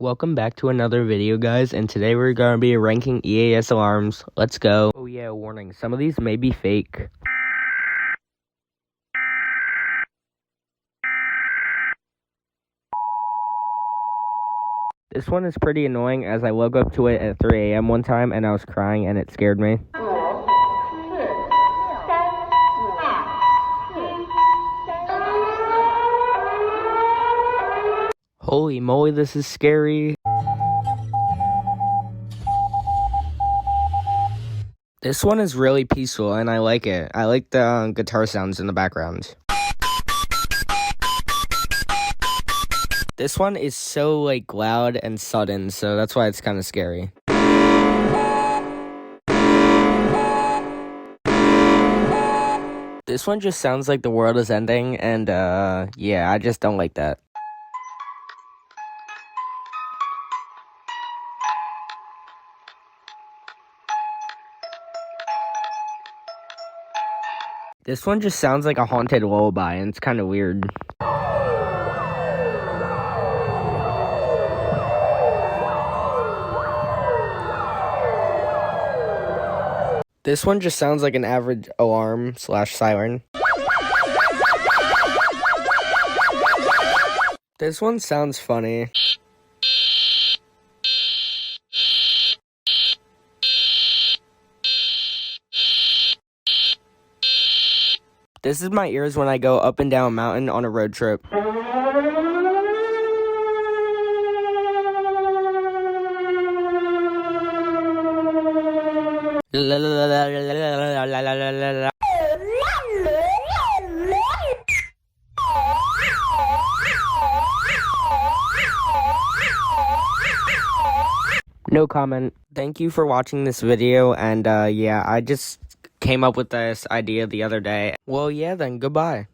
Welcome back to another video, guys, and today we're going to be ranking EAS alarms. Let's go. Oh yeah, warning, some of these may be fake. This one is pretty annoying as I woke up to it at 3 a.m. one time and I was crying and it scared me. Holy moly, this is scary. This one is really peaceful and I like it. I like the guitar sounds in the background. This one is so loud and sudden, so that's why it's kind of scary. This one just sounds like the world is ending and yeah, I just don't like that. This one just sounds like a haunted lullaby, and it's kind of weird. This one just sounds like an average alarm / siren. This one sounds funny. This is my ears when I go up and down a mountain on a road trip. No comment. Thank you for watching this video, and yeah, I just came up with this idea the other day. Well, yeah, then, goodbye.